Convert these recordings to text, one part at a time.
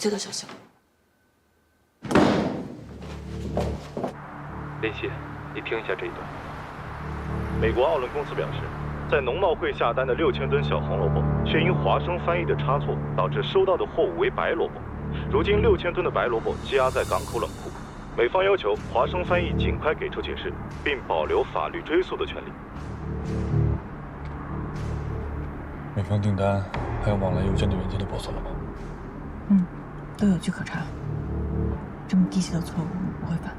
接到消息了。林夕，你听一下这一段。美国奥伦公司表示，在农贸会下单的6000吨小红萝卜，却因华生翻译的差错，导致收到的货物为白萝卜。如今6000吨的白萝卜积压在港口冷库，美方要求华生翻译尽快给出解释，并保留法律追诉的权利。美方订单还有往来邮件的原件都保存了吗？都有据可查。这么低级的错误，我们不会犯。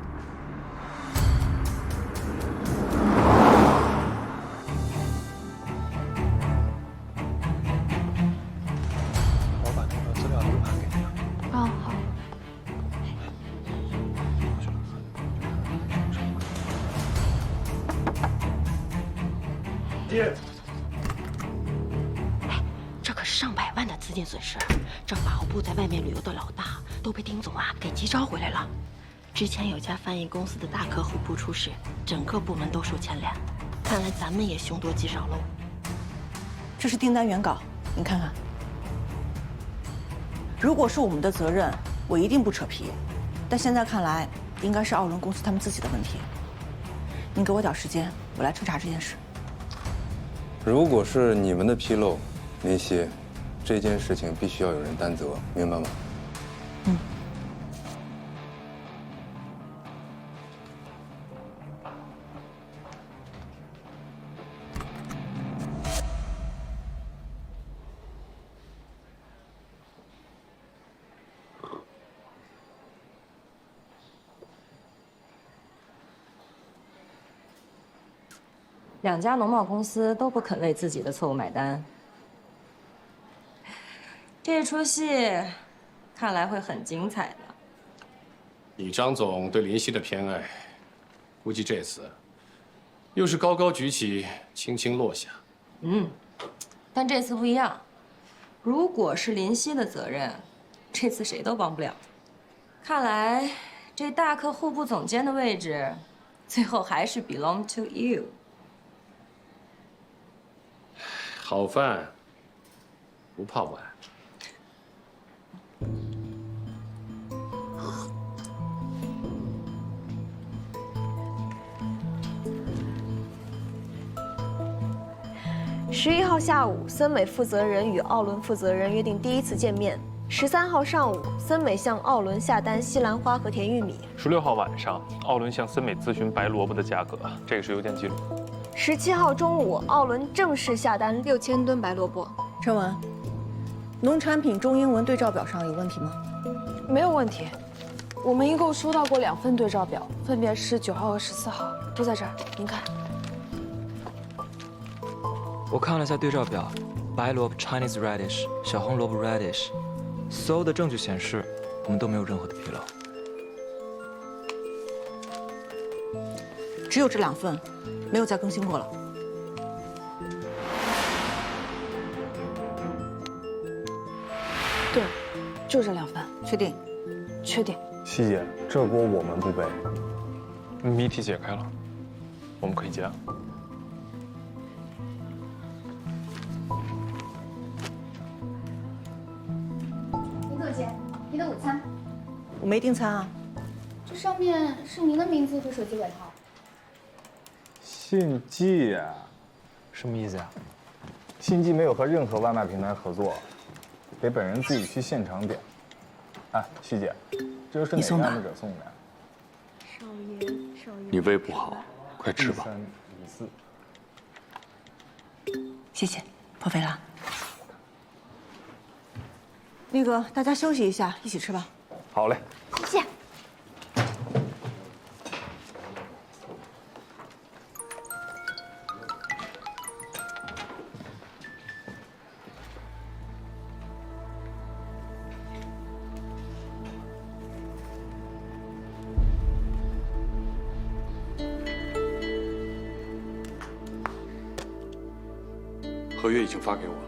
我把那个资料流盘给你了。哦，好。爹。这可是上百万的资金损失，这法务部在外面旅游的老大都被丁总给急招回来了。之前有家翻译公司的大客户部出事，整个部门都受牵连，看来咱们也凶多吉少喽。这是订单原稿，您看看。如果是我们的责任，我一定不扯皮。但现在看来，应该是奥伦公司他们自己的问题。您给我点时间，我来彻查这件事。如果是你们的纰漏，林夕，这件事情必须要有人担责，明白吗？两家农贸公司都不肯为自己的错误买单，这出戏看来会很精彩的。以张总对林夕的偏爱，估计这次又是高高举起，轻轻落下。但这次不一样，如果是林夕的责任，这次谁都帮不了。看来这大客户部总监的位置，最后还是 belong to you。好饭不怕晚。11号下午，森美负责人与奥伦负责人约定第一次见面。13号上午，森美向奥伦下单西兰花和甜玉米。16号晚上，奥伦向森美咨询白萝卜的价格，这个是邮件记录。17号中午，奥伦正式下单6000吨白萝卜。陈文，农产品中英文对照表上有问题吗？没有问题，我们一共收到过2份对照表，分别是9号和14号，都在这儿，您看。我看了一下对照表，白萝卜 Chinese radish， 小红萝卜 radish， 所有的证据显示我们都没有任何的纰漏。只有这2份，没有再更新过了。对，就这2份，确定？确定。希姐，这锅我们不背。谜题解开了，我们可以结案。林总监，您的午餐。我没订餐啊。这上面是您的名字和手机尾号。信记呀？什么意思呀？信记没有和任何外卖平台合作，得本人自己去现场点。哎，希姐，这又是哪个爱慕者送的呀？少爷，少爷。你胃不好，快吃吧。1354。谢谢，破费了。那个，大家休息一下，一起吃吧。好嘞。谢谢。合约已经发给我了。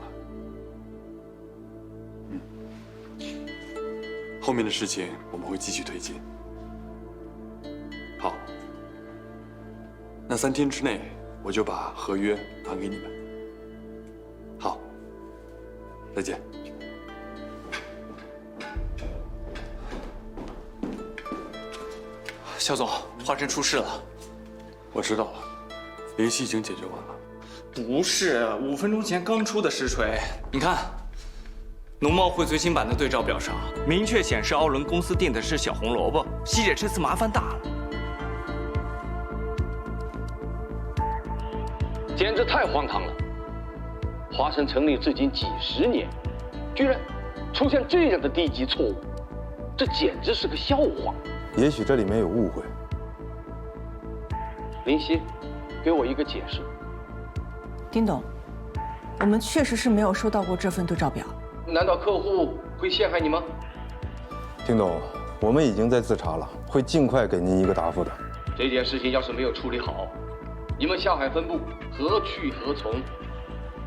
后面的事情我们会继续推进。好，那3天之内我就把合约还给你们。好，再见。肖总，华晨出事了。我知道了，林夕已经解决完了。不是，5分钟前刚出的实锤。你看，农贸会最新版的对照表上，明确显示奥伦公司订的是小红萝卜。希姐这次麻烦大了，简直太荒唐了！华晨成立至今几10年，居然出现这样的低级错误，这简直是个笑话。也许这里面有误会。林夕，给我一个解释。丁董，我们确实是没有收到过这份对照表。难道客户会陷害你吗？丁董，我们已经在自查了，会尽快给您一个答复的。这件事情要是没有处理好，你们下海分部何去何从？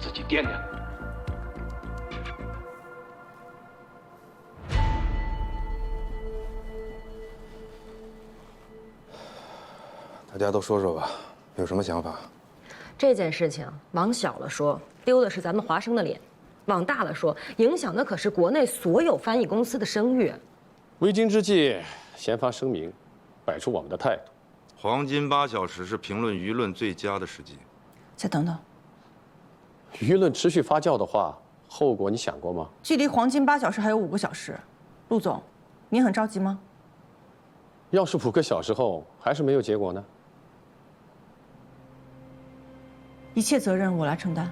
自己掂量。大家都说说吧，有什么想法？这件事情往小了说，丢的是咱们华生的脸；往大了说，影响的可是国内所有翻译公司的声誉。为今之计，先发声明，摆出我们的态度。黄金8小时是评论舆论最佳的时机。再等等，舆论持续发酵的话，后果你想过吗？距离黄金8小时还有5个小时，陆总，您很着急吗？要是5个小时后还是没有结果呢？一切责任我来承担。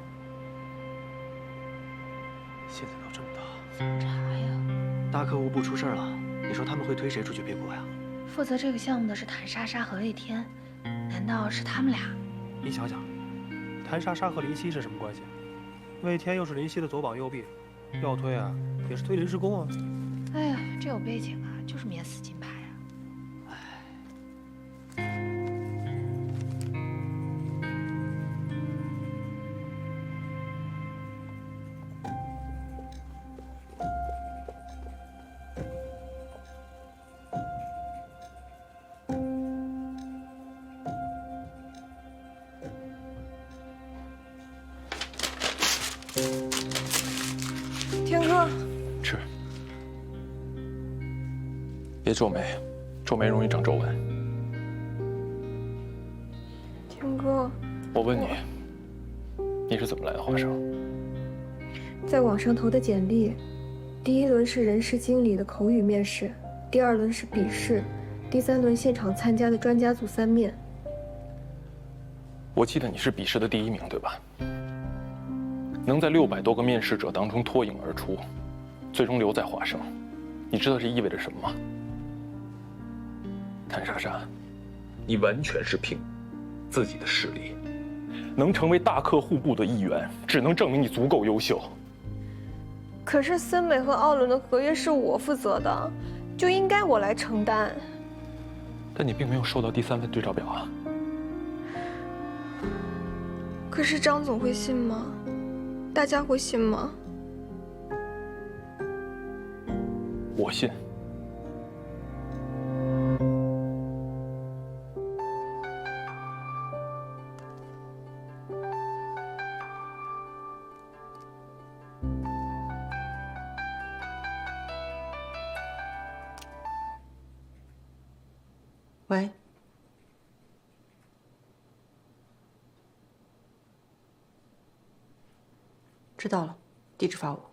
现在闹这么大，怎么查呀？大客户部出事了，你说他们会推谁出去辩护呀？负责这个项目的是谭莎莎和魏天，难道是他们俩？你想想，谭莎莎和林夕是什么关系？魏天又是林夕的左膀右臂，要推啊，也是推临时工啊。哎呀，这有背景啊，就是免死金牌啊。天哥，吃。别皱眉，皱眉容易长皱纹。天哥，我问你，你是怎么来的华生？在网上投的简历，第1轮是人事经理的口语面试，第2轮是笔试，第3轮现场参加的专家组3面。我记得你是笔试的第1名，对吧？能在600多个面试者当中脱颖而出，最终留在华生，你知道这意味着什么吗？谭莎莎，你完全是凭自己的实力，能成为大客户部的一员，只能证明你足够优秀。可是森美和奥伦的合约是我负责的，就应该我来承担。但你并没有收到第3份对照表啊。可是张总会信吗？大家会信吗？我信。喂，知道了，地址发我。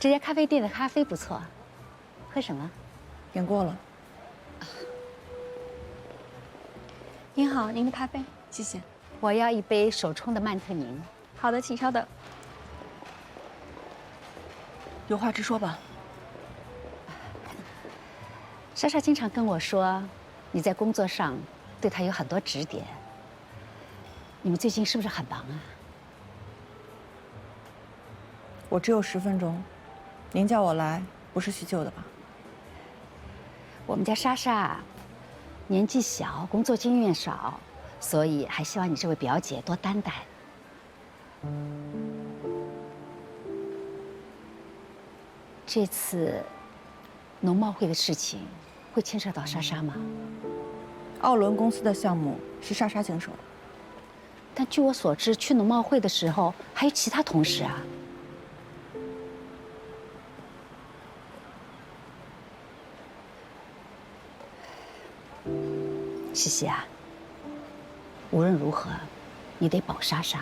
这家咖啡店的咖啡不错，喝什么？点过了。您好，您的咖啡，谢谢。我要一杯手冲的曼特宁。好的，请稍等。有话直说吧。莎莎经常跟我说，你在工作上对她有很多指点。你们最近是不是很忙啊？我只有10分钟。您叫我来，不是叙旧的吧？我们家莎莎年纪小，工作经验少，所以还希望你这位表姐多担待。这次农贸会的事情会牵涉到莎莎吗？奥伦公司的项目是莎莎经手的，但据我所知，去农贸会的时候还有其他同事啊。西西啊，无论如何，你得保莎莎。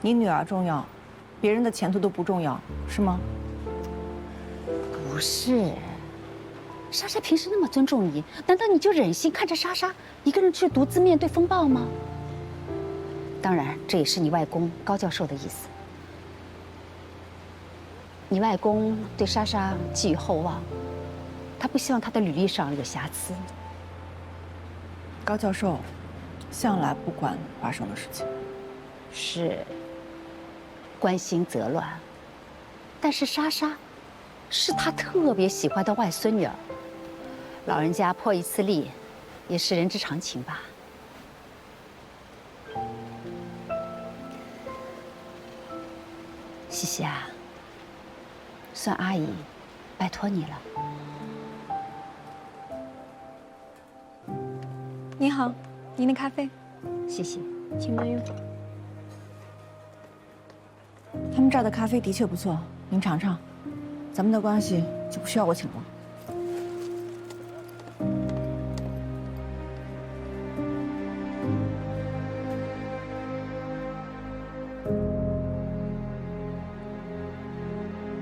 你女儿重要，别人的前途都不重要，是吗？不是，莎莎平时那么尊重你，难道你就忍心看着莎莎一个人去独自面对风暴吗？当然，这也是你外公高教授的意思。你外公对莎莎寄予厚望，他不希望她的履历上有瑕疵。高教授向来不管发生的事情，是关心则乱，但是莎莎是他特别喜欢的外孙女儿，老人家破一次例，也是人之常情吧。西西啊，算阿姨拜托你了。你好，您的咖啡，谢谢，请慢用。他们这儿的咖啡的确不错，您尝尝。咱们的关系就不需要我请了。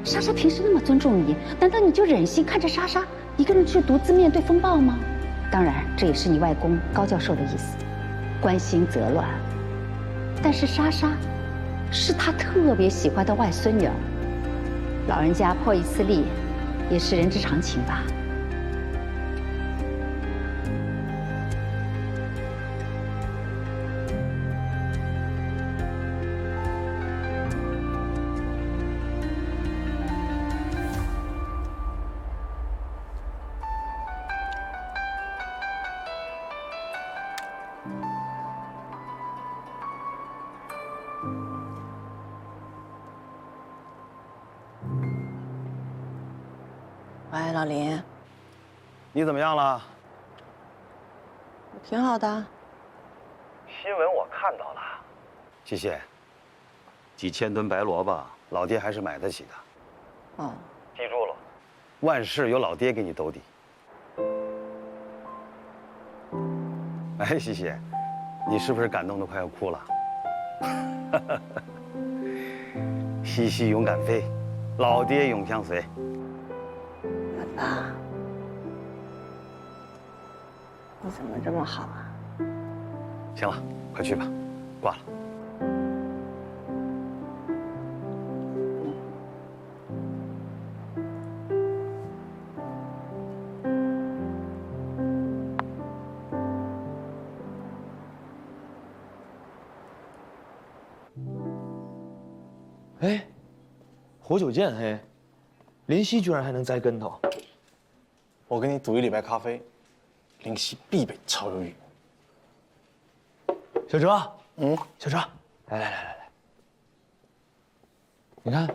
莎莎平时那么尊重你，难道你就忍心看着莎莎一个人去独自面对风暴吗？当然，这也是你外公高教授的意思，关心则乱。但是莎莎是他特别喜欢的外孙女儿，老人家破一次例，也是人之常情吧。喂，老林，你怎么样了？挺好的。新闻我看到了，西西，几千吨白萝卜，老爹还是买得起的。哦，记住了，万事有老爹给你兜底。哎，西西，你是不是感动得快要哭了？西西勇敢飞，老爹永相随。爸，你怎么这么好啊？行了，快去吧，挂了。哎，活久见，嘿，林夕居然还能栽跟头。我跟你赌1礼拜咖啡，林夕必备超鱿鱼。小哲，小哲，来，你看，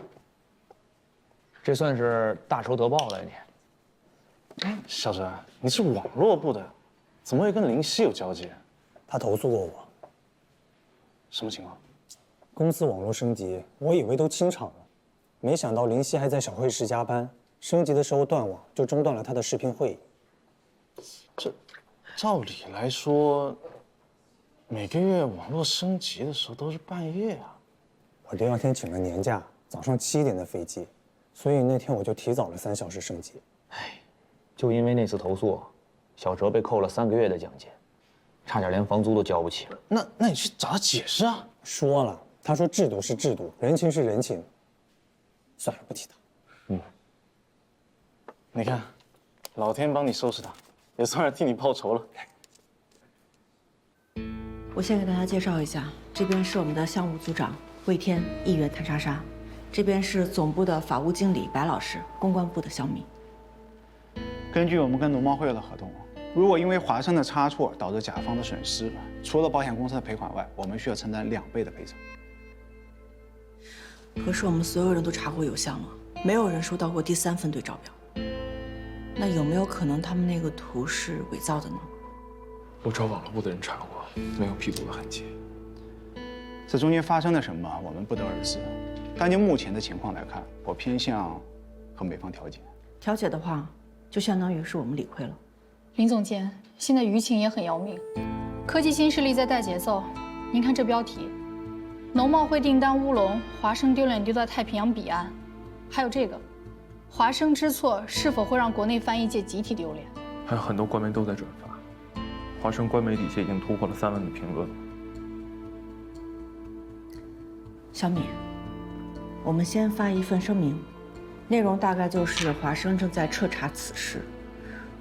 这算是大仇得报了你。哎，小哲，你是网络部的，怎么会跟林夕有交集？他投诉过我。什么情况？公司网络升级，我以为都清场了，没想到林夕还在小会室加班。升级的时候断网，就中断了他的视频会议。这，照理来说，每个月网络升级的时候都是半夜啊。我第2天请了年假，早上7点的飞机，所以那天我就提早了3小时升级。哎，就因为那次投诉，小哲被扣了3个月的奖金，差点连房租都交不起了。那你去找他解释啊。说了，他说制度是制度，人情是人情。算了，不提他。你看，老天帮你收拾他，也算是替你报仇了。我先给大家介绍一下，这边是我们的项目组长魏天，议员谭莎莎，这边是总部的法务经理白老师，公关部的小米。根据我们跟农贸会的合同，如果因为华生的差错导致甲方的损失，除了保险公司的赔款外，我们需要承担2倍的赔偿。可是我们所有人都查过邮箱了，没有人收到过第3份对照表。那有没有可能他们那个图是伪造的呢？我找网络部的人查过，没有 P 图的痕迹。这中间发生了什么，我们不得而知。但就目前的情况来看，我偏向和美方调解。调解的话，就相当于是我们理亏了。林总监，现在舆情也很要命，科技新势力在带节奏。您看这标题：农贸会订单乌龙，华生丢脸丢到太平洋彼岸。还有这个，华生知错是否会让国内翻译界集体丢脸？还有很多官媒都在转发，华生官媒底下已经突破了3万的评论了。小米，我们先发一份声明，内容大概就是华生正在彻查此事，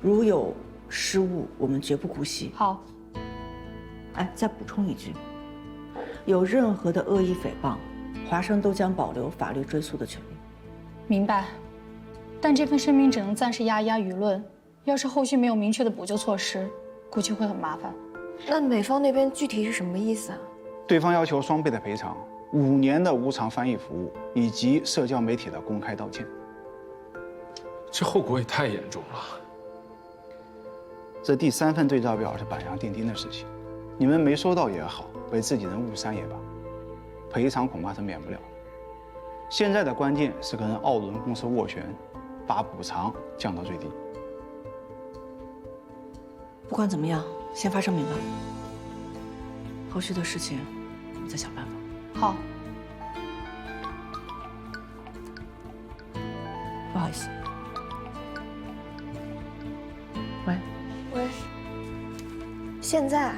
如有失误，我们绝不姑息。好。哎，再补充一句，有任何的恶意诽谤，华生都将保留法律追诉的权利。明白。但这份声明只能暂时压一压舆论，要是后续没有明确的补救措施，估计会很麻烦。那美方那边具体是什么意思啊？对方要求2倍的赔偿，5年的无偿翻译服务，以及社交媒体的公开道歉。这后果也太严重了。这第3份对照表是板上钉钉的事情，你们没收到也好，为自己人误删也罢，赔偿恐怕是免不了。现在的关键是跟奥伦公司斡旋，把补偿降到最低。不管怎么样，先发声明吧。后续的事情我们再想办法。好。不好意思。喂。喂。现在？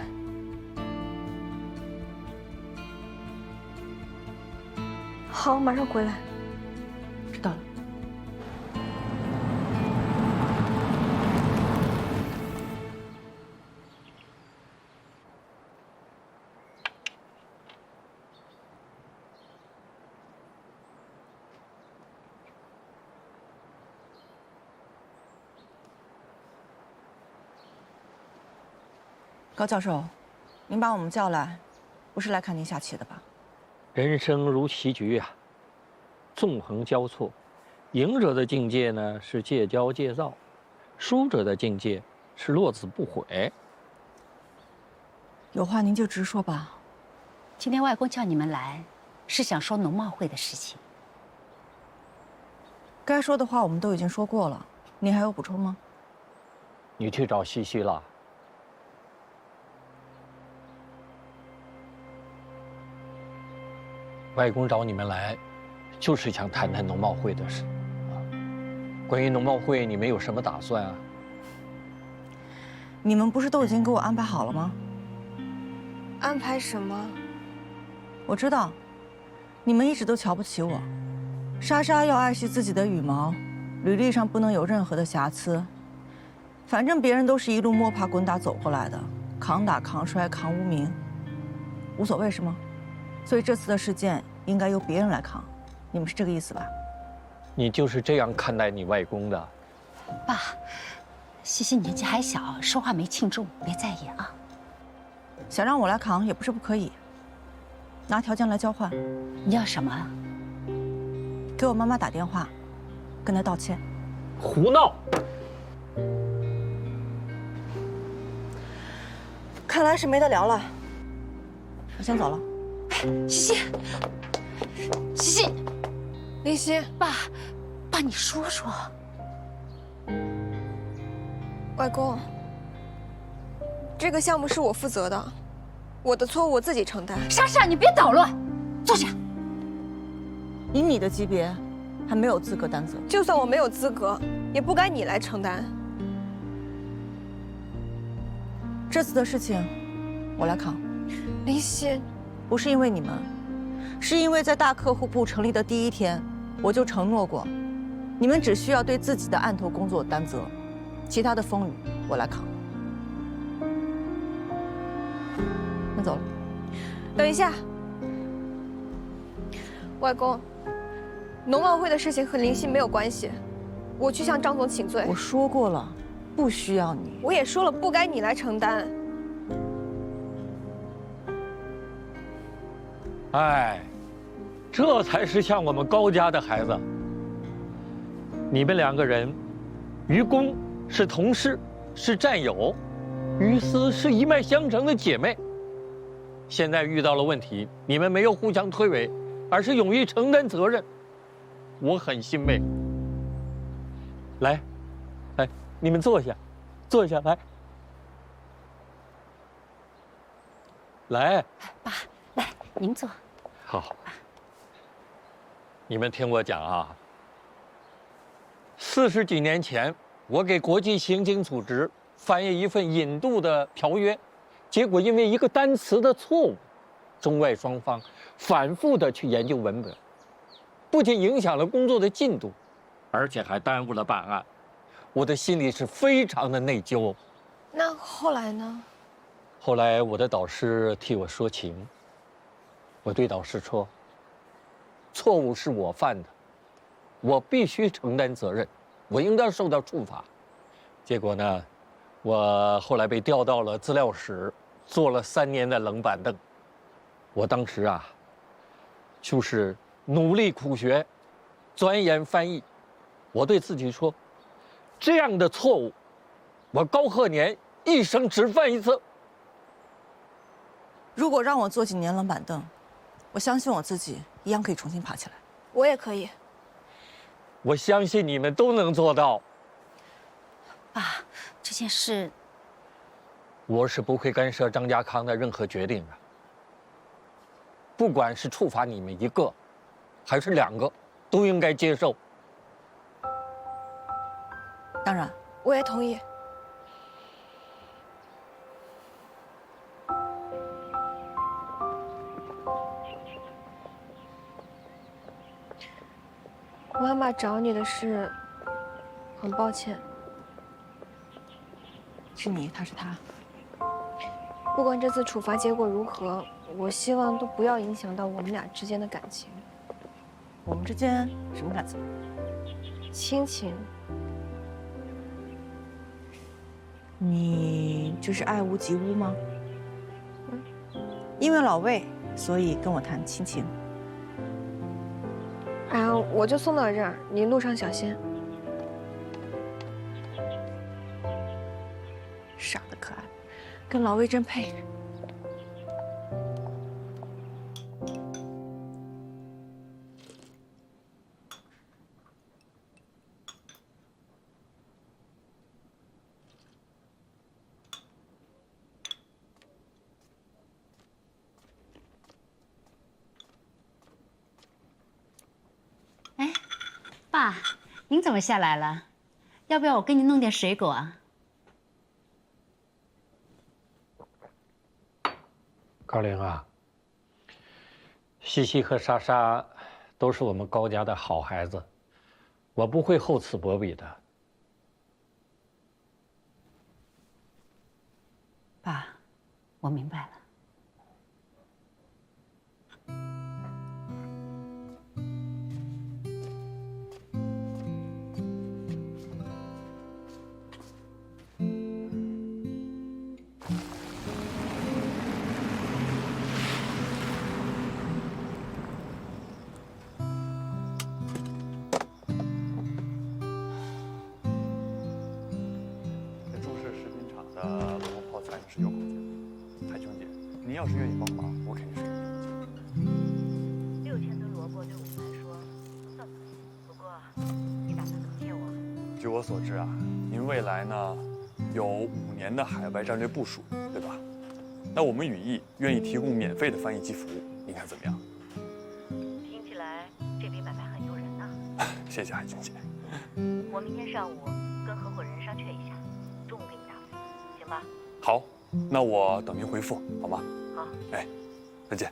好，马上回来。知道了。高教授，您把我们叫来，不是来看您下棋的吧？人生如棋局啊，纵横交错，赢者的境界呢是戒骄戒躁，输者的境界是落子不悔。有话您就直说吧。今天外公叫你们来，是想说农贸会的事情。该说的话我们都已经说过了，你还有补充吗？你去找西西了。外公找你们来，就是想谈谈农贸会的事。关于农贸会，你们有什么打算啊？你们不是都已经给我安排好了吗？安排什么？我知道，你们一直都瞧不起我。莎莎要爱惜自己的羽毛，履历上不能有任何的瑕疵。反正别人都是一路摸爬滚打走过来的，扛打扛摔扛无名，无所谓是吗？所以这次的事件应该由别人来扛，你们是这个意思吧？你就是这样看待你外公的？爸，西西年纪还小，说话没轻重，别在意啊。想让我来扛也不是不可以，拿条件来交换。你要什么？给我妈妈打电话，跟她道歉。胡闹！看来是没得聊了，我先走了。西西，西西，林夕，爸，你说说。外公，这个项目是我负责的，我的错误我自己承担。莎莎，你别捣乱，坐下。以你的级别，还没有资格担责。就算我没有资格，也不该你来承担。这次的事情，我来扛。林夕。不是因为你们，是因为在大客户部成立的第1天，我就承诺过，你们只需要对自己的案头工作担责，其他的风雨我来扛。先走了。等一下，外公，农贸会的事情和林夕没有关系，我去向张总请罪。我说过了，不需要你。我也说了，不该你来承担。哎，这才是像我们高家的孩子。你们两个人，于公是同事，是战友，于私是一脉相承的姐妹。现在遇到了问题，你们没有互相推诿，而是勇于承担责任，我很欣慰。来，来，你们坐下，坐下来。来，爸，来，您坐。好。你们听我讲啊，40几年前，我给国际刑警组织翻译一份引渡的条约，结果因为一个单词的错误，中外双方反复的去研究文本，不仅影响了工作的进度，而且还耽误了办案。我的心里是非常的内疚。那后来呢？后来我的导师替我说情，我对导师说，错误是我犯的，我必须承担责任，我应当受到处罚。结果呢，我后来被调到了资料室，坐了3年的冷板凳。我当时啊，就是努力苦学，钻研翻译。我对自己说，这样的错误，我高鹤年一生只犯一次。如果让我坐几年冷板凳，我相信我自己一样可以重新爬起来。我也可以。我相信你们都能做到。爸，这件事，我是不会干涉张家康的任何决定的。不管是处罚你们1个，还是2个，都应该接受。当然，我也同意。妈妈找你的事，很抱歉。是你，他是他。不管这次处罚结果如何，我希望都不要影响到我们俩之间的感情。我们之间什么感情？亲情。你就是爱屋及乌吗？因为老魏，所以跟我谈亲情。哎呀，我就送到这儿，你路上小心。傻的可爱，跟老魏真配。爸，您怎么下来了？要不要我给你弄点水果啊？高玲啊，西西和莎莎都是我们高家的好孩子，我不会厚此薄彼的。爸，我明白了。是有口径。海琼姐，您要是愿意帮忙，我肯定是有条件。6000吨萝卜对我们来说不算多，不过你打算怎么借我？据我所知啊，您未来呢有5年的海外战略部署，对吧？那我们语义愿意提供免费的翻译机服务，您看怎么样？听起来这笔买卖很诱人呐。谢谢海琼姐。我明天上午跟合伙人商榷一下，中午给你答复，行吧？好，那我等您回复，好吗？好。哎，再见。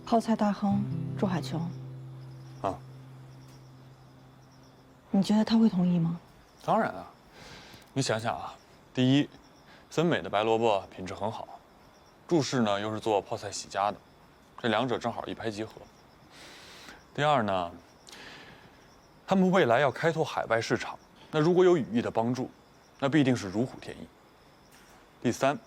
泡菜大亨祝海琼。啊。你觉得他会同意吗？当然啊，你想想啊，第一，森美的白萝卜品质很好，祝氏呢又是做泡菜起家的，这两者正好一拍即合。第二呢，他们未来要开拓海外市场，那如果有羽翼的帮助，那必定是如虎添翼。第三，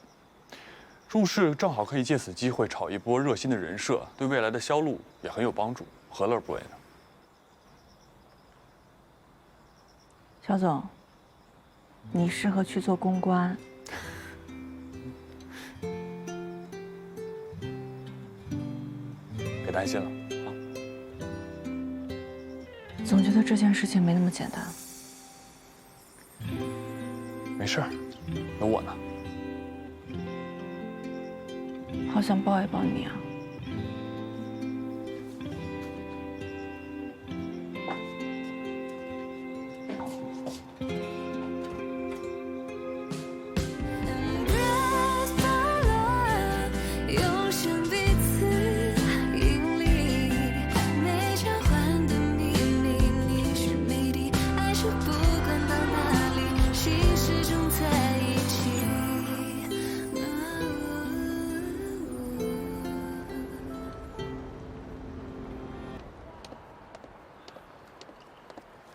祝氏正好可以借此机会炒一波热心的人设，对未来的销路也很有帮助，何乐而不为呢？肖总，你适合去做公关。别担心了。总觉得这件事情没那么简单。没事，有我呢。好想抱一抱你啊！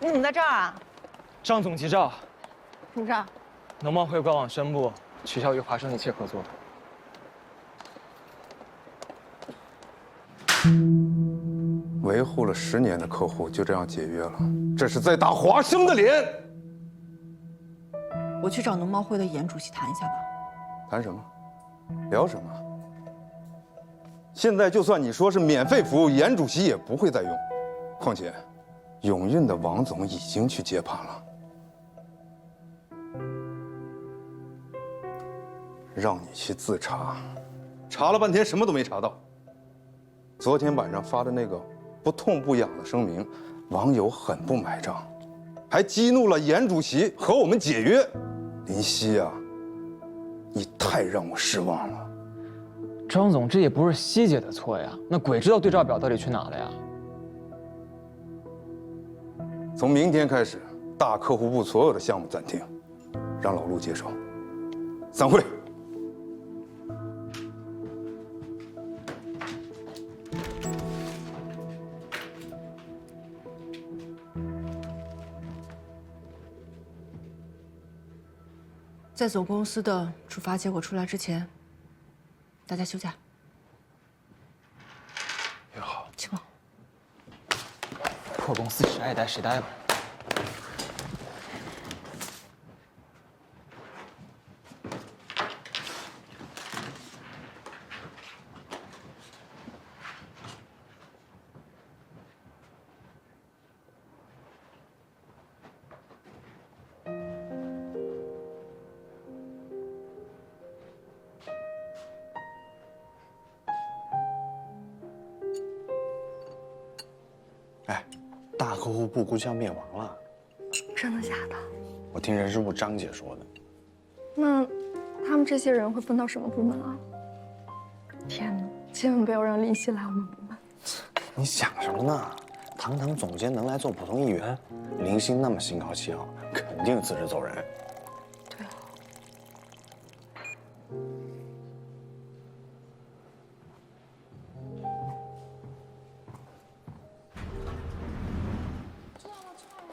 你怎么在这儿啊？张总急召。什么事儿？农贸会官网宣布取消与华生一切合作。维护了10年的客户就这样解约了，这是在打华生的脸。我去找农贸会的严主席谈一下吧。谈什么？聊什么？现在就算你说是免费服务，严主席也不会再用。况且，永运的王总已经去接盘了。让你去自查，查了半天什么都没查到。昨天晚上发的那个不痛不痒的声明，网友很不买账，还激怒了严主席和我们解约。林夕啊，你太让我失望了。张总，这也不是希姐的错呀，那鬼知道对照表到底去哪了呀？从明天开始，大客户部所有的项目暂停，让老陆接手。散会。在总公司的处罚结果出来之前，大家休假。也好，请吧。破公司谁爱待谁待吧。大客户部估计要灭亡了。真的假的？我听人事部张姐说的。那他们这些人会分到什么部门啊？天哪，千万不要让林夕来我们部门。你想什么呢？堂堂总监能来做普通议员，林夕那么心高气傲，肯定辞职走人。对啊。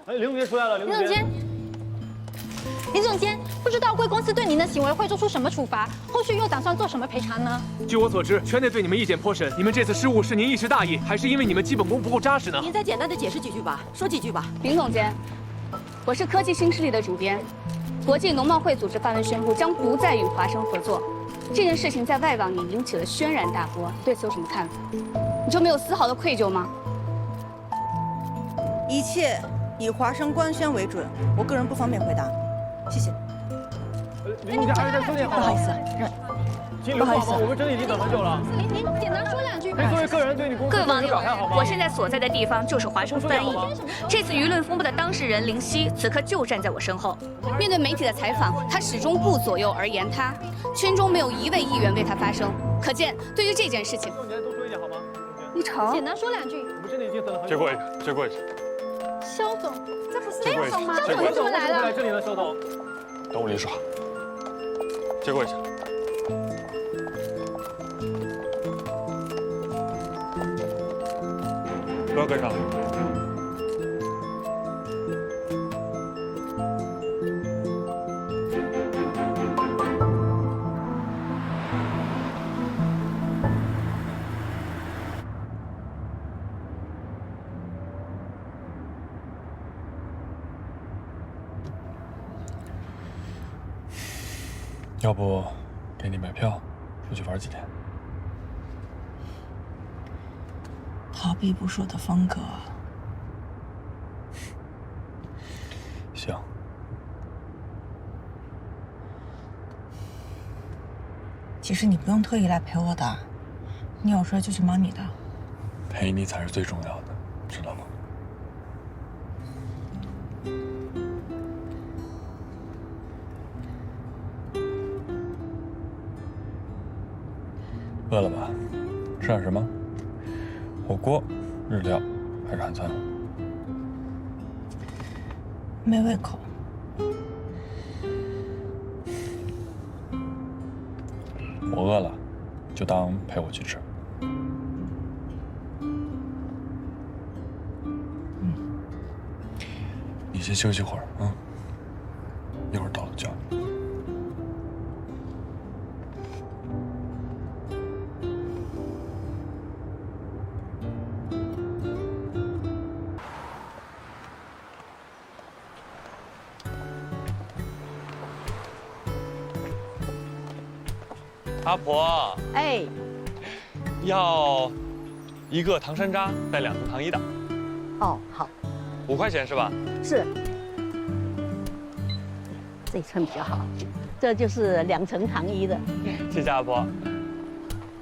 哎，林总监出来了，林总监。林总监，不知道贵公司对您的行为会做出什么处罚，后续又打算做什么赔偿呢？据我所知，圈内对你们意见颇深。你们这次失误是您一时大意，还是因为你们基本功不够扎实呢？您再简单的解释几句吧，说几句吧。林总监，我是科技新势力的主编，国际农贸会组织发文宣布将不再与华生合作，这件事情在外网也引起了轩然大波，对此有什么看法？你就没有丝毫的愧疚吗？一切以华生官宣为准，我个人不方便回答，谢谢。林总监还是再说点话。不好意思，不好意思，我们真的已经等很久了。您简单说两句吧。可以作为个人对你公司各位网友，表态好吗？我现在所在的地方就是华生翻译。这次舆论风波的当事人林夕，此刻就站在我身后。面对媒体的采访，他始终不左右而言他，圈中没有一位议员为他发声。可见，对于这件事情，多说一点好吗？一成，简单说两句。我们真的已经等了很久。接过去，接过去。肖总，这不是接过去。张总，你怎么来了？来这里呢，肖总。等我林爽。接过去。不要跟上来。要不，给你买票，出去玩几天？逃避不是我的风格。行。其实你不用特意来陪我的，你有事就去忙你的。陪你才是最重要的，知道吗？饿了吧？吃点什么？火锅、日料还是韩餐？没胃口。我饿了，就当陪我去吃。你先休息会儿啊，一会儿到了叫你。阿婆，哎，要一个糖山楂，带2层糖衣的。哦，好，5块钱是吧？是。这一寸比较好，这就是2层糖衣的。谢谢阿婆。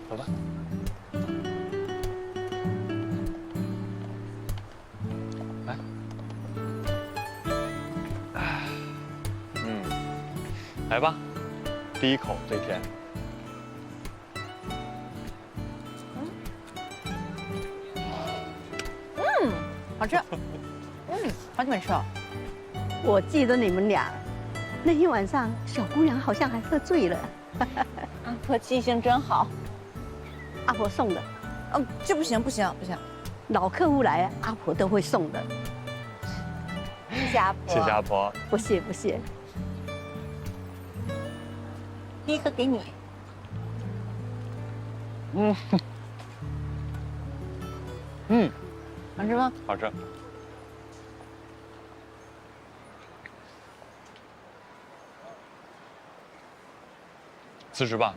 走吧。来。来吧，第一口最甜。好吃。好久没吃了。我记得你们俩那天晚上，小姑娘好像还喝醉了。阿婆记性真好。阿婆送的。这不行不行不行，老客户来，阿婆都会送的。谢谢阿婆。谢谢阿婆。不谢不谢。第一个给你。好吃吗？好吃。辞职吧。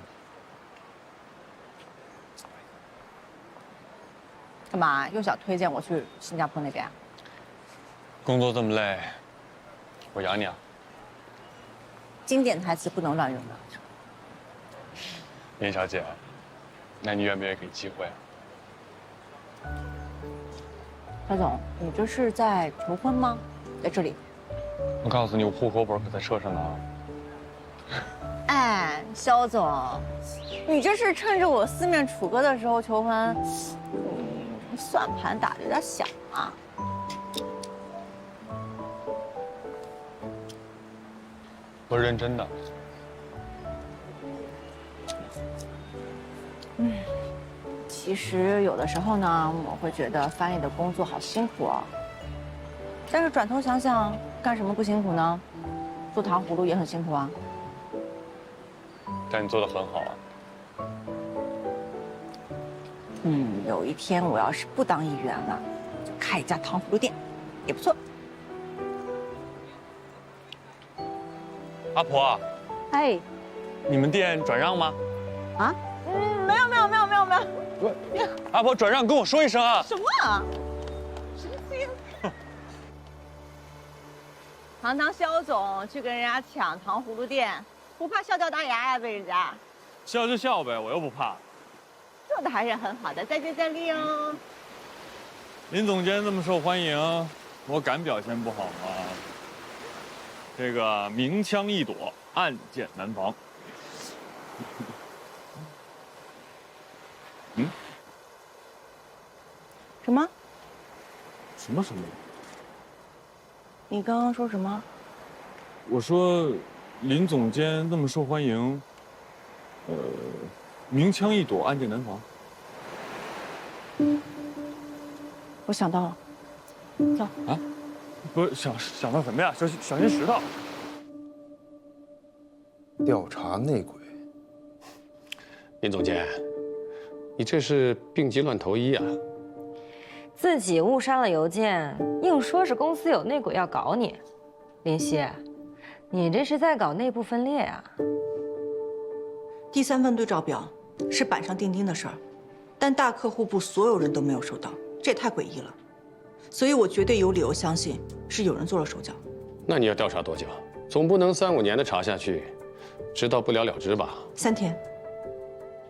干嘛又想推荐我去新加坡那边？工作这么累，我养你啊。经典台词不能乱用的。林小姐，那你愿不愿意给机会啊？肖总，你这是在求婚吗？在这里。我告诉你，我户口本可在车上呢。哎，肖总，你这是趁着我四面楚歌的时候求婚，算盘打得有点响啊。我是认真的。其实有的时候呢，我会觉得翻译的工作好辛苦哦。但是转头想想，干什么不辛苦呢？做糖葫芦也很辛苦啊。但你做得很好啊。有一天我要是不当议员了，就开一家糖葫芦店，也不错。阿婆。哎。你们店转让吗？啊？没有。阿婆，转让跟我说一声啊！什么啊？神经！堂肖总去跟人家抢糖葫芦店，不怕笑掉大牙呀？被人家笑就笑呗，我又不怕。做的还是很好的，再接再厉哦。林总监这么受欢迎，我敢表现不好吗？这个明枪易躲，暗箭难防。什么？什么？你刚刚说什么？我说，林总监那么受欢迎，明枪易躲，暗箭难防。我我想到了，走。啊？不是想到什么呀？小心石头。调查内鬼。林总监，你这是病急乱投医啊！自己误删了邮件，硬说是公司有内鬼要搞你，林夕，你这是在搞内部分裂啊！第3份对照表是板上钉钉的事儿，但大客户部所有人都没有收到，这也太诡异了。所以我绝对有理由相信是有人做了手脚。那你要调查多久？总不能3、5年的查下去，直到不了了之吧3天。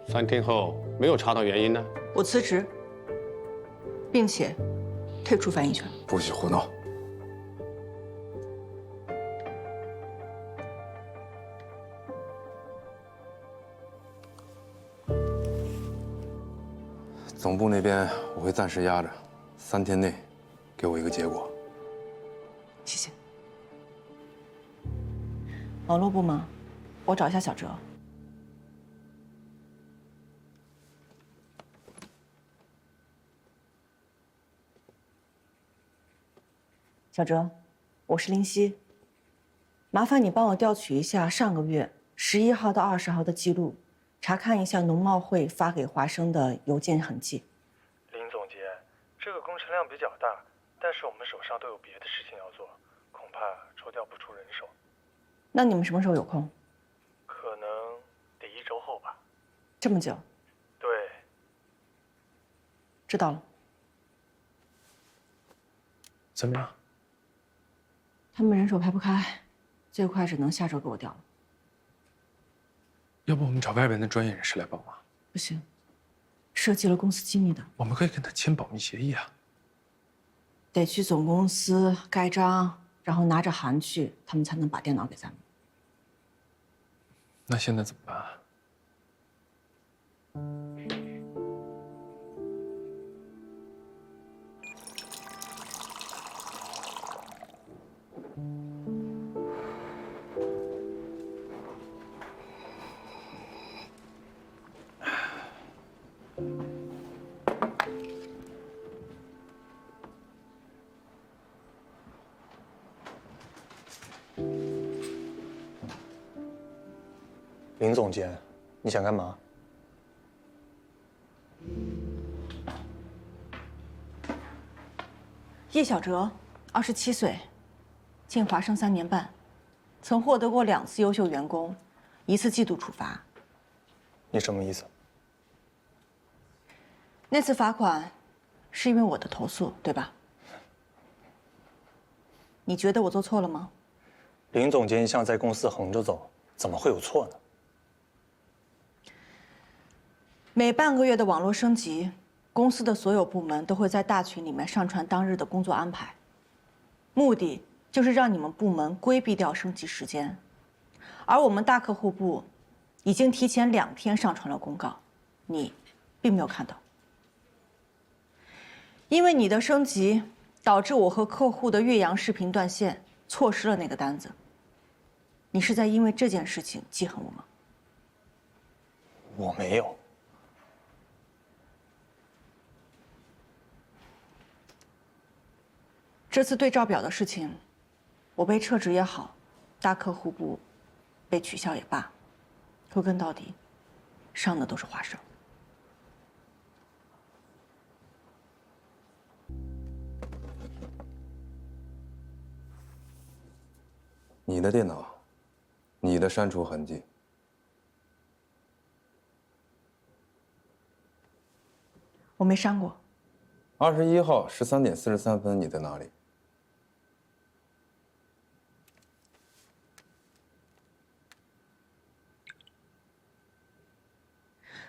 3天后没有查到原因呢？我辞职，并且退出翻译圈。不许胡闹！总部那边我会暂时压着，3天内给我一个结果。谢谢。网络部吗？我找一下小哲。小哲，我是林夕。麻烦你帮我调取一下上个月11号到20号的记录，查看一下农贸会发给华生的邮件痕迹。林总监，这个工程量比较大，但是我们手上都有别的事情要做，恐怕抽调不出人手。那你们什么时候有空？可能得1周后吧。这么久？对。知道了。怎么样？他们人手排不开，最快只能下周给我调了。要不我们找外边的专业人士来帮忙？不行，涉及了公司机密的。我们可以跟他签保密协议啊。得去总公司盖章，然后拿着函去，他们才能把电脑给咱们。那现在怎么办啊？林总监，你想干嘛？叶小哲，27岁，进华生3年半，曾获得过2次优秀员工，1次季度处罚。你什么意思？那次罚款是因为我的投诉，对吧？你觉得我做错了吗？林总监一向在公司横着走，怎么会有错呢？每半个月的网络升级，公司的所有部门都会在大群里面上传当日的工作安排，目的就是让你们部门规避掉升级时间。而我们大客户部已经提前2天上传了公告，你并没有看到。因为你的升级，导致我和客户的岳阳视频断线，错失了那个单子。你是在因为这件事情记恨我吗？我没有。这次对照表的事情，我被撤职也好，大客户部被取消也罢，归根到底，伤的都是华生。你的电脑，你的删除痕迹。我没删过。21号13点43分，你在哪里？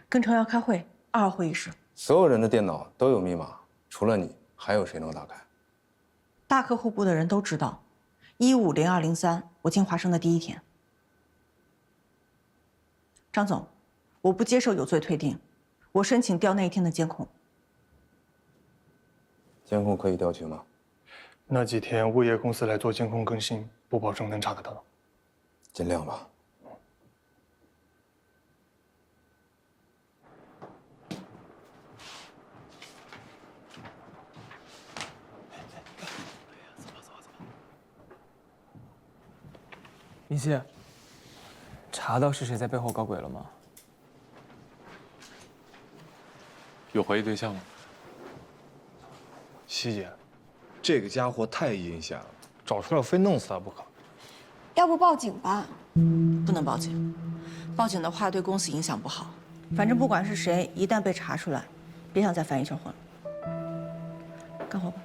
跟程瑶开会，2号会议室。所有人的电脑都有密码，除了你，还有谁能打开？大客户部的人都知道，150203我进华生的第1天。张总，我不接受有罪推定，我申请调那一天的监控。监控可以调取吗？那几天物业公司来做监控更新，不保证能查得到。尽量吧。林夕，查到是谁在背后搞鬼了吗？有怀疑对象吗？西姐，这个家伙太阴险了，找出来非弄死他不可。要不报警吧？不能报警，报警的话对公司影响不好。反正不管是谁，一旦被查出来，别想再翻一圈混了。干活吧。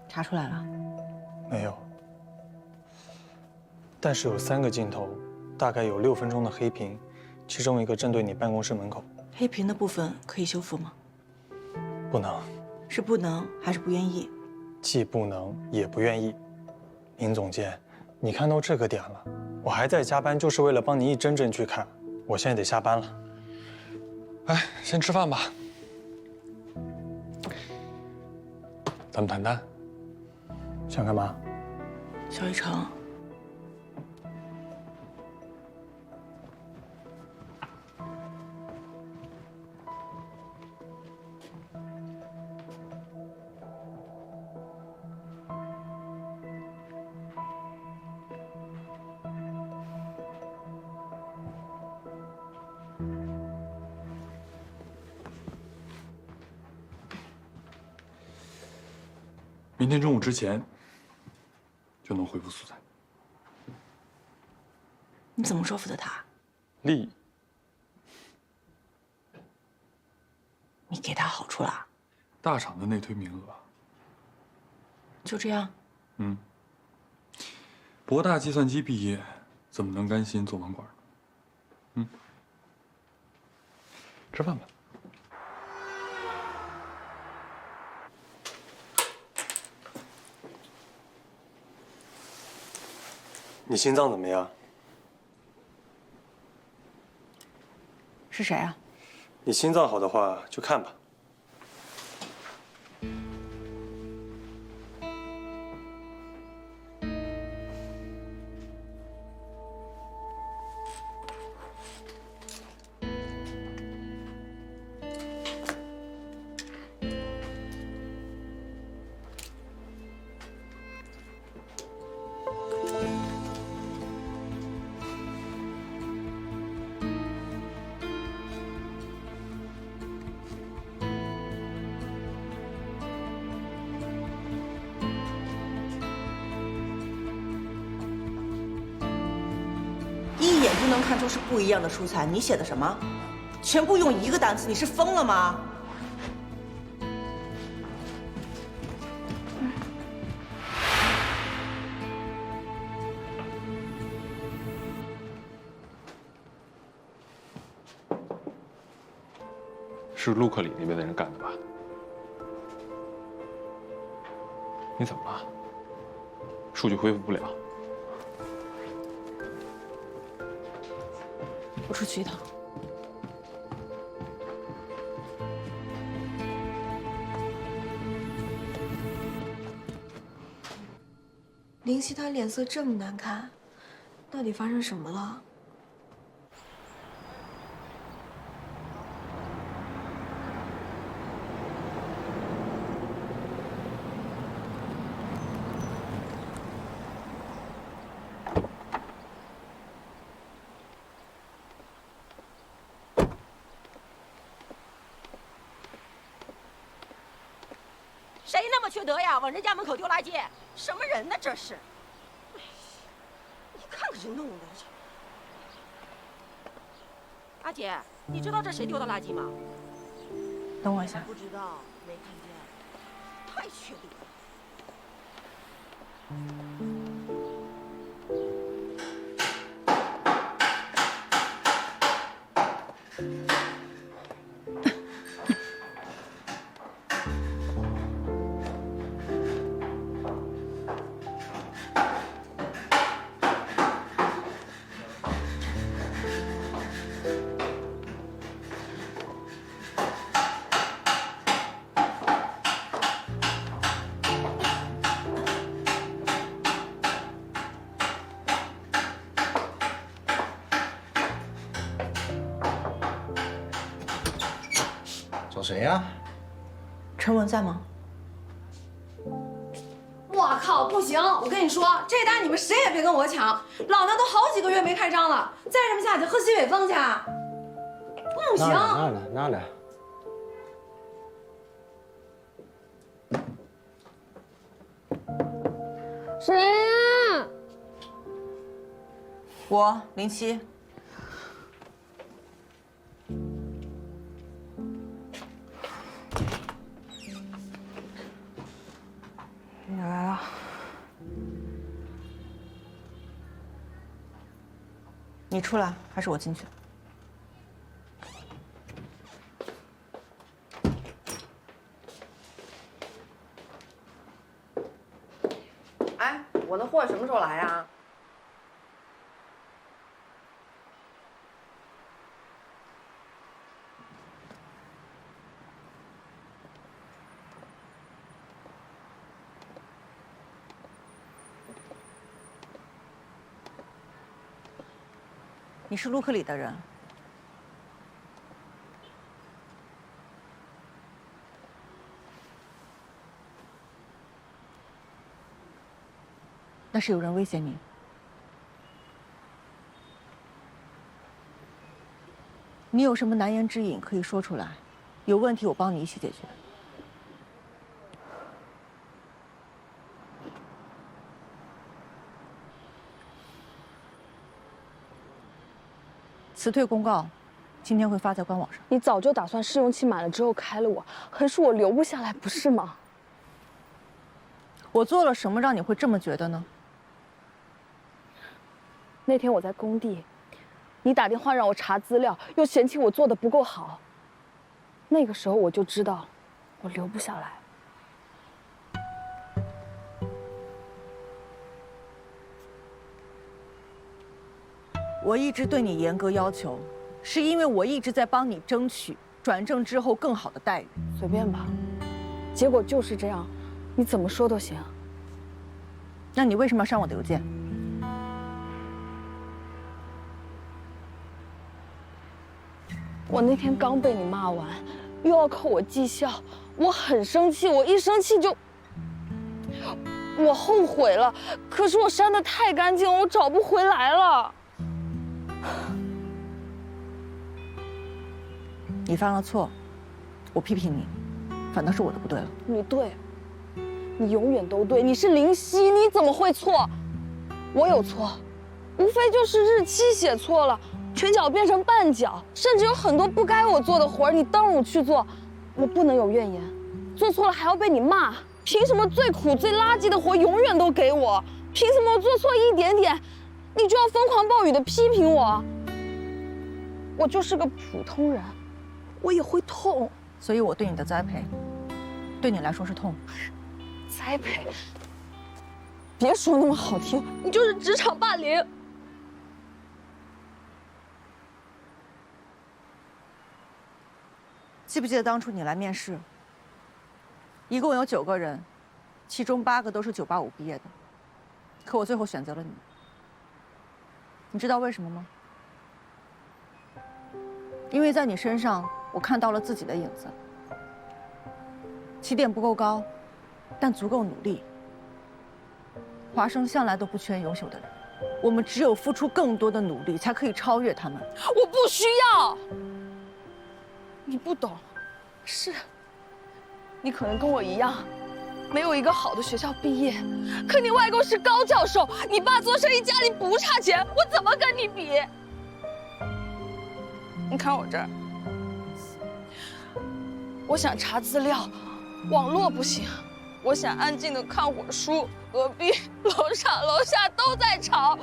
查出来了？没有。但是有3个镜头，大概有6分钟的黑屏，其中一个正对你办公室门口。黑屏的部分可以修复吗？不能。是不能还是不愿意？既不能也不愿意。林总监，你看到这个点了，我还在加班，就是为了帮你一帧帧去看。我现在得下班了。哎，先吃饭吧。咱们谈谈。想干嘛？肖一成。明天中午之前就能恢复素材。你怎么说服的他？利益。你给他好处了？大厂的内推名额。就这样？嗯。博大计算机毕业，怎么能甘心做网管呢？嗯。吃饭吧。你心脏怎么样？是谁啊？你心脏好的话就看吧。一眼就能看出是不一样的蔬菜，你写的什么？全部用一个单词，你是疯了吗？是陆克里那边的人干的吧？你怎么了？数据恢复不了。我出去一趟。林夕她脸色这么难看，到底发生什么了？谁那么缺德呀？往人家门口丢垃圾，什么人呢？这是！哎，你看看这弄的这。阿姐，你知道这谁丢的垃圾吗？等我一下。不知道，没看见，太缺德了。谁呀？陈文在吗？我靠，不行！我跟你说，这单你们谁也别跟我抢，老娘都好几个月没开张了，再这么下去喝西北风去，不行！拿来。谁呀？我林夕。你来了。你出来还是我进去？哎，我那货什么时候来呀？你是陆克里的人。那是有人威胁你。你有什么难言之隐可以说出来，有问题我帮你一起解决。辞退公告，今天会发在官网上。你早就打算试用期满了之后开了我，可是我留不下来，不是吗？我做了什么让你会这么觉得呢？那天我在工地，你打电话让我查资料，又嫌弃我做的不够好。那个时候我就知道，我留不下来。我一直对你严格要求，是因为我一直在帮你争取转正之后更好的待遇。随便吧，结果就是这样，你怎么说都行。那你为什么要删我的邮件？我那天刚被你骂完，又要扣我绩效，我很生气，我一生气就……我后悔了，可是我删得太干净，我找不回来了。你犯了错，我批评你，反倒是我的不对了。你对，你永远都对，你是林夕，你怎么会错？我有错，无非就是日期写错了，全角变成半角，甚至有很多不该我做的活儿，你当我去做，我不能有怨言，做错了还要被你骂，凭什么最苦最垃圾的活永远都给我？凭什么我做错一点点，你就要疯狂暴雨的批评我？我就是个普通人，我也会痛，所以我对你的栽培，对你来说是痛。栽培？别说那么好听，你就是职场霸凌。记不记得当初你来面试，一共有9个人，其中8个都是985毕业的，可我最后选择了你。你知道为什么吗？因为在你身上，我看到了自己的影子。起点不够高，但足够努力。华生向来都不缺优秀的人，我们只有付出更多的努力，才可以超越他们。我不需要，你不懂，是，你可能跟我一样，没有一个好的学校毕业，可你外公是高教授，你爸做生意家里不差钱，我怎么跟你比？你看我这儿，我想查资料，网络不行；我想安静的看会儿书，隔壁、楼上、楼下都在吵。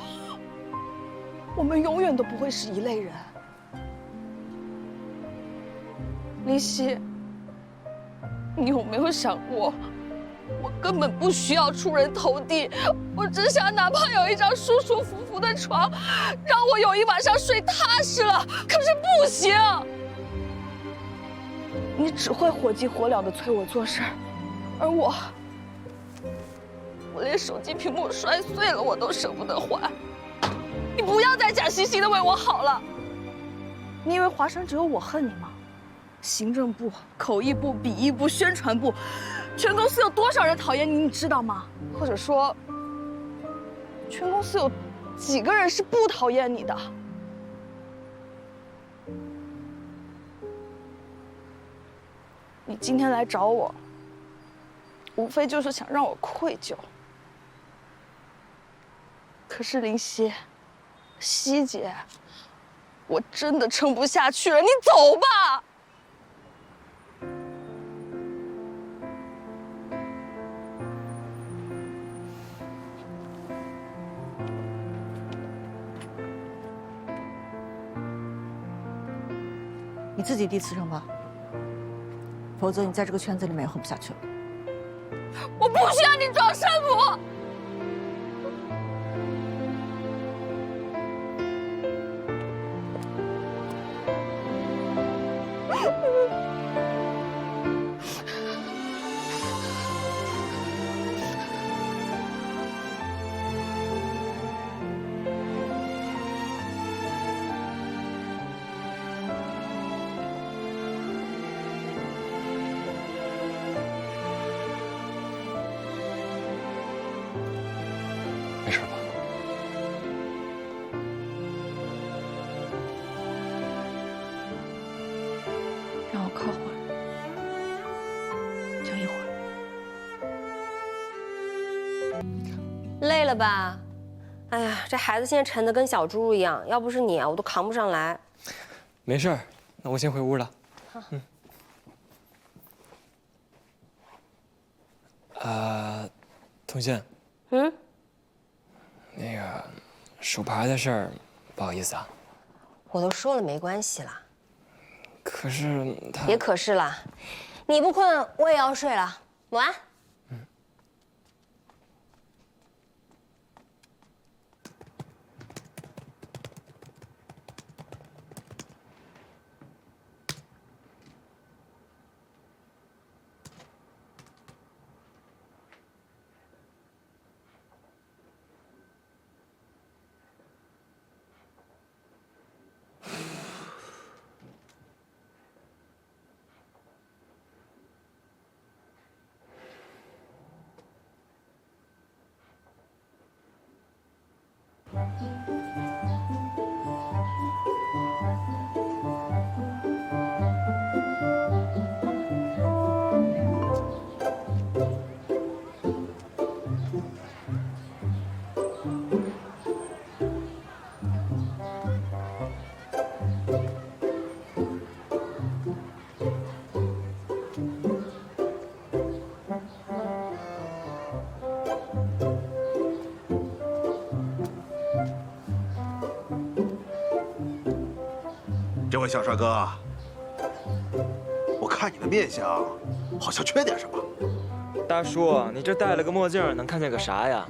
我们永远都不会是一类人。林夕，你有没有想过，我根本不需要出人头地，我只想哪怕有一张舒舒服服的床，让我有一晚上睡踏实了。可是不行，你只会火急火燎地催我做事儿，而我连手机屏幕摔碎了我都舍不得换。你不要再假惺惺地为我好了。你以为华生只有我恨你吗？行政部、口译部、笔译部、宣传部，全公司有多少人讨厌你，你知道吗？或者说，全公司有几个人是不讨厌你的？你今天来找我，无非就是想让我愧疚。可是林夕，希姐，我真的撑不下去了，你走吧。你自己递辞呈吧，否则你在这个圈子里面也混不下去了。我不需要你装圣母。没事吧？让我靠会儿，就一会儿。累了吧？哎呀，这孩子现在沉得跟小猪一样，要不是你啊，我都扛不上来。没事儿，那我先回屋了。童心。那个手牌的事儿，不好意思啊。我都说了没关系了。可是他别可是了，你不困，我也要睡了，晚安。这位小帅哥，我看你的面相，好像缺点什么。大叔，你这戴了个墨镜，能看见个啥呀？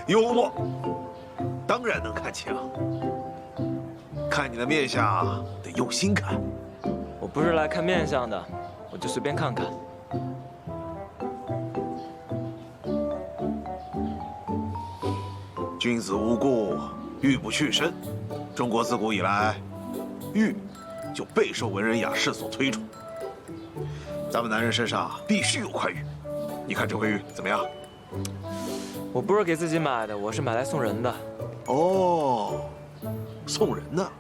幽默，当然能看清。看你的面相，得用心看。我不是来看面相的，我就随便看看。君子无故，玉不去身。中国自古以来，玉就备受文人雅士所推崇。咱们男人身上必须有块玉，你看这块玉怎么样？我不是给自己买的，我是买来送人的。哦，送人的。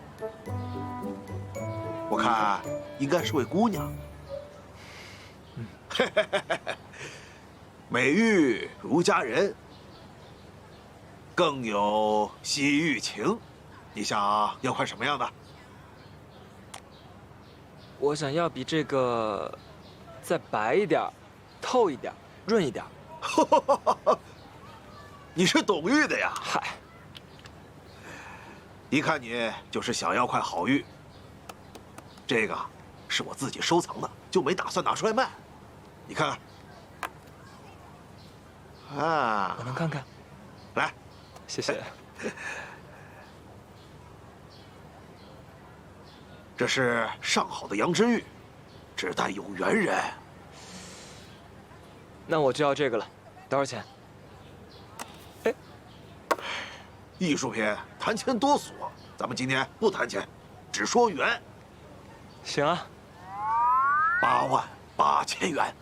我看应该是位姑娘。美玉如佳人，更有惜玉情。你想要块什么样的？我想要比这个再白一点，透一点，润一点。你是懂玉的呀？嗨，一看你就是想要块好玉。这个是我自己收藏的，就没打算拿出来卖。你看看。啊，我能看看。来，谢谢。这是上好的羊脂玉，只待有缘人。那我就要这个了，多少钱？哎，艺术品谈钱多俗，咱们今天不谈钱，只说缘。行啊， 88000元。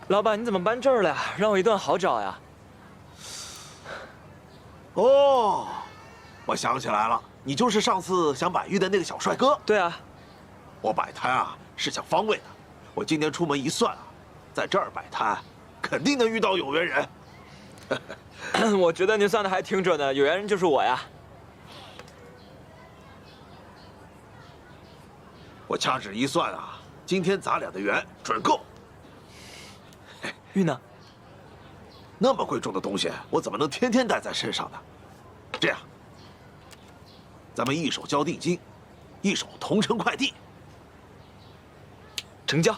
老板，你怎么搬这儿了呀？让我一顿好找呀。哦，我想起来了，你就是上次想买玉的那个小帅哥。对啊，我摆摊啊是想方位的，我今天出门一算啊，在这儿摆摊，肯定能遇到有缘人。我觉得您算的还挺准的，有缘人就是我呀。我掐指一算啊，今天咱俩的缘准够。玉呢？那么贵重的东西，我怎么能天天带在身上呢？这样，咱们一手交定金，一手同城快递，成交。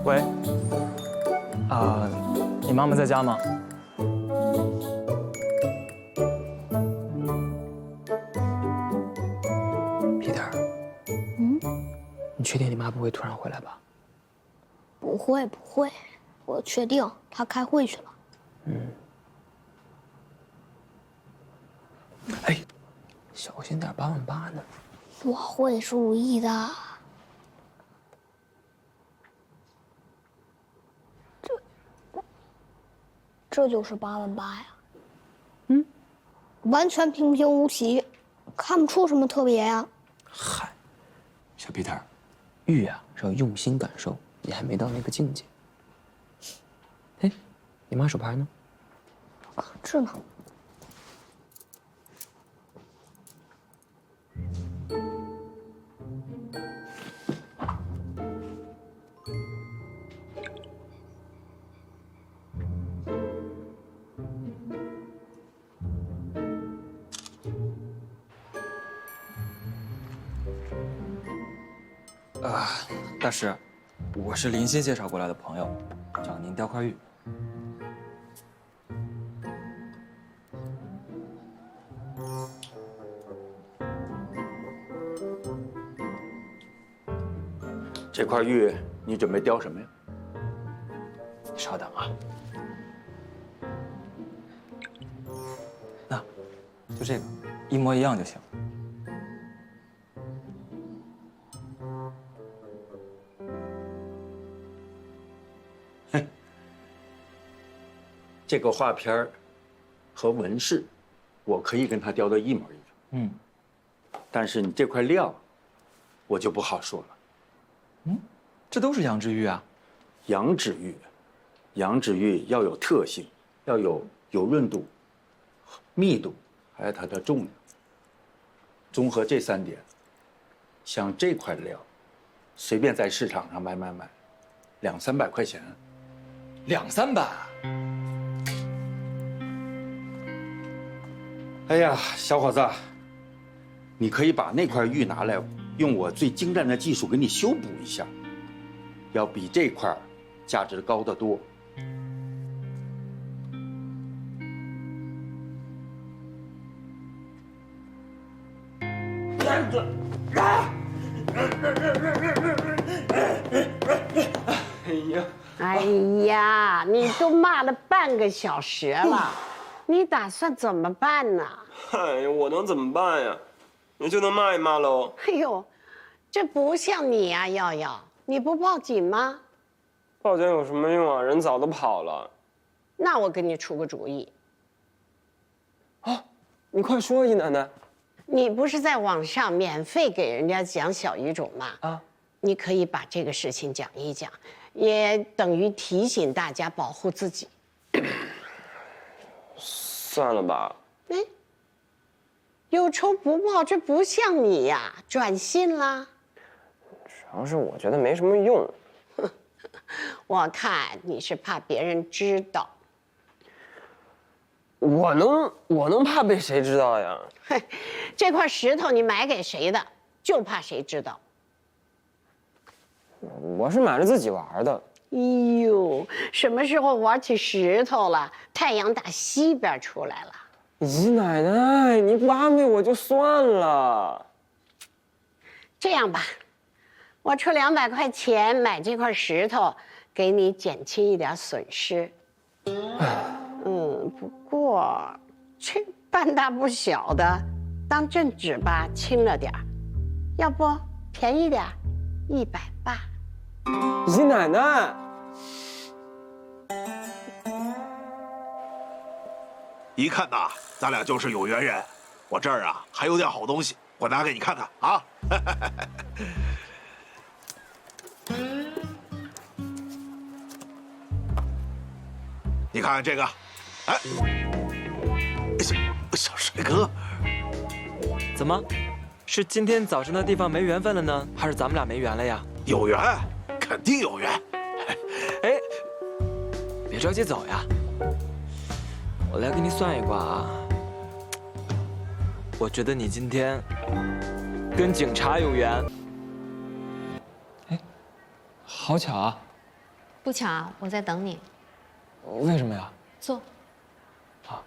喂，你妈妈在家吗？Peter，你确定你妈不会突然回来吧？不会不会，我确定她开会去了。哎，小心点，88000呢。我会注意的。这就是88000呀。完全平平无奇，看不出什么特别呀。嗨，小 Peter，玉啊是要用心感受，你还没到那个境界。哎，你妈手牌呢？这呢。大师，我是林夕介绍过来的朋友，找您雕块玉。这块玉你准备雕什么呀？你稍等啊。那，就这个，一模一样就行。这个画片儿和纹饰，我可以跟他雕的一模一样。但是你这块料，我就不好说了。这都是羊脂玉啊。羊脂玉，羊脂玉要有特性，要有油润度、密度，还有它的重量。综合这3点，像这块料，随便在市场上买，200-300块钱。200-300。哎呀，小伙子，你可以把那块玉拿来，用我最精湛的技术给你修补一下，要比这块价值高得多。哎呀，哎呀，你都骂了半个小时了，你打算怎么办呢？哎呀，我能怎么办呀？你就能骂一骂喽。哎呦，这不像你呀，耀耀，你不报警吗？报警有什么用啊？人早都跑了。那我给你出个主意。啊，你快说，姨奶奶。你不是在网上免费给人家讲小语种吗？啊，你可以把这个事情讲一讲，也等于提醒大家保护自己。算了吧。哎，有仇不报，这不像你呀，转性啦。主要是我觉得没什么用。我看你是怕别人知道。我能怕被谁知道呀？嘿，这块石头你买给谁的，就怕谁知道。我是买了自己玩的。哎呦，什么时候玩起石头了？太阳打西边出来了。姨奶奶，你不安慰我就算了。这样吧，我出200块钱买这块石头，给你减轻一点损失。不过这半大不小的，当镇纸吧，轻了点儿，要不便宜点，180。姨奶奶，一看呐，咱俩就是有缘人。我这儿啊还有点好东西，我拿给你看看啊。你看看这个，哎，小帅哥，怎么？是今天早上的地方没缘分了呢，还是咱们俩没缘了呀？有缘，肯定有缘。哎，别着急走呀，我来给你算一卦啊。我觉得你今天跟警察有缘。哎，好巧啊！不巧，我在等你。为什么呀？坐。好。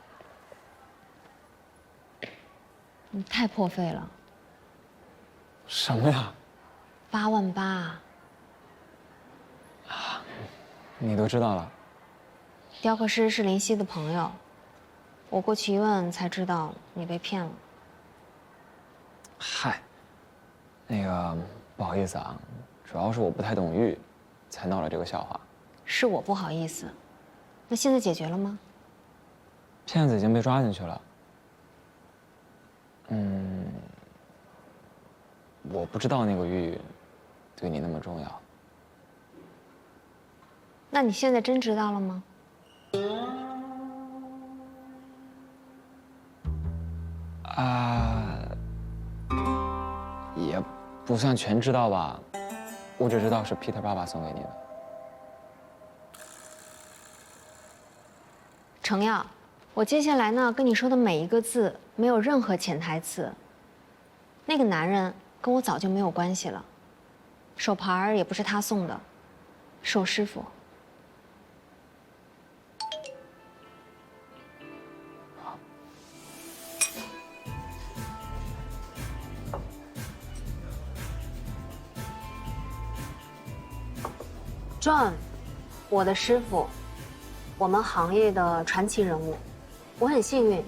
你太破费了。什么呀？88000。啊，你都知道了？雕刻师是林夕的朋友，我过去一问才知道你被骗了。嗨，那个不好意思啊，主要是我不太懂玉，才闹了这个笑话。是我不好意思。那现在解决了吗？骗子已经被抓进去了。我不知道那个玉对你那么重要。那你现在真知道了吗？也不算全知道吧，我只知道是 Peter 爸爸送给你的。程耀，我接下来呢跟你说的每一个字没有任何潜台词。那个男人跟我早就没有关系了，手牌也不是他送的，是我师傅。John， 我的师傅，我们行业的传奇人物，我很幸运，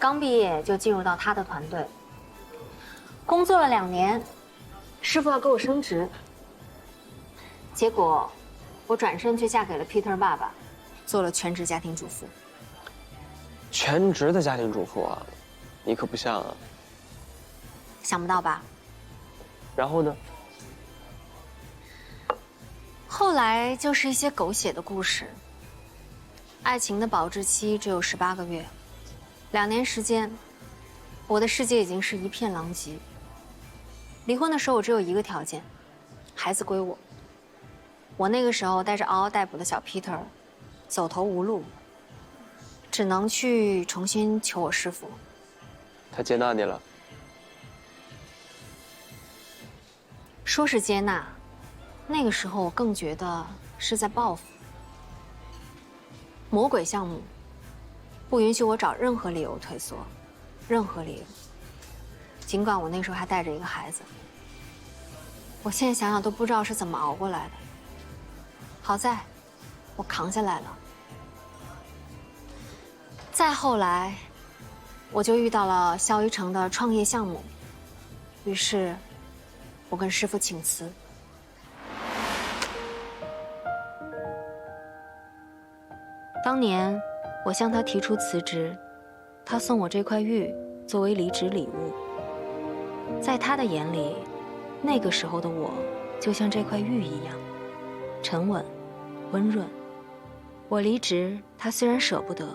刚毕业就进入到他的团队，工作了2年，师傅要给我升职，结果我转身却嫁给了 Peter 爸爸，做了全职家庭主妇。全职的家庭主妇啊，你可不像啊。想不到吧？然后呢？后来就是一些狗血的故事。爱情的保质期只有18个月，2年时间，我的世界已经是一片狼藉。离婚的时候我只有一个条件，孩子归我。我那个时候带着嗷嗷待哺的小 Peter， 走投无路，只能去重新求我师傅。他接纳你了？说是接纳，那个时候我更觉得是在报复。魔鬼项目，不允许我找任何理由退缩，任何理由。尽管我那时候还带着一个孩子。我现在想想都不知道是怎么熬过来的。好在，我扛下来了。再后来，我就遇到了肖一成的创业项目，于是，我跟师傅请辞。当年，我向他提出辞职，他送我这块玉作为离职礼物。在他的眼里，那个时候的我就像这块玉一样，沉稳、温润。我离职，他虽然舍不得，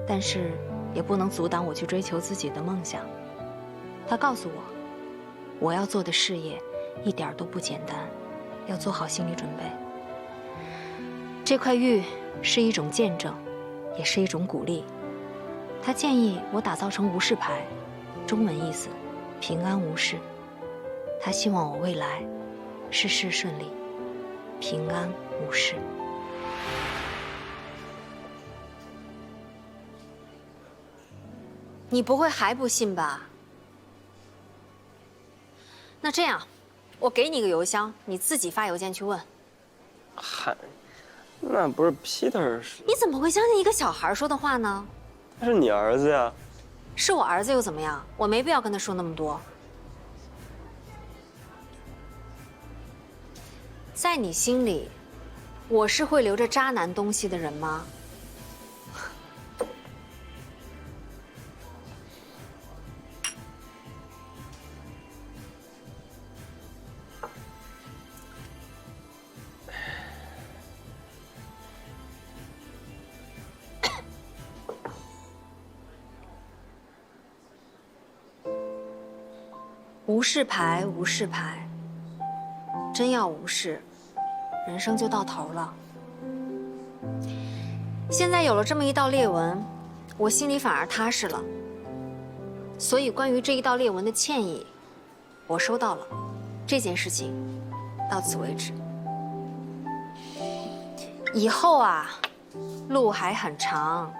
但是也不能阻挡我去追求自己的梦想。他告诉我，我要做的事业一点都不简单，要做好心理准备。这块玉是一种见证，也是一种鼓励。他建议我打造成无事牌，中文意思平安无事。他希望我未来事事顺利，平安无事。你不会还不信吧？那这样，我给你个邮箱，你自己发邮件去问。嗨，那不是 Peter 说？你怎么会相信一个小孩说的话呢？他是你儿子呀。是我儿子又怎么样？我没必要跟他说那么多。在你心里，我是会留着渣男东西的人吗？无事牌，无事牌，真要无事，人生就到头了。现在有了这么一道裂纹，我心里反而踏实了。所以关于这一道裂纹的歉意，我收到了。这件事情到此为止。以后啊，路还很长，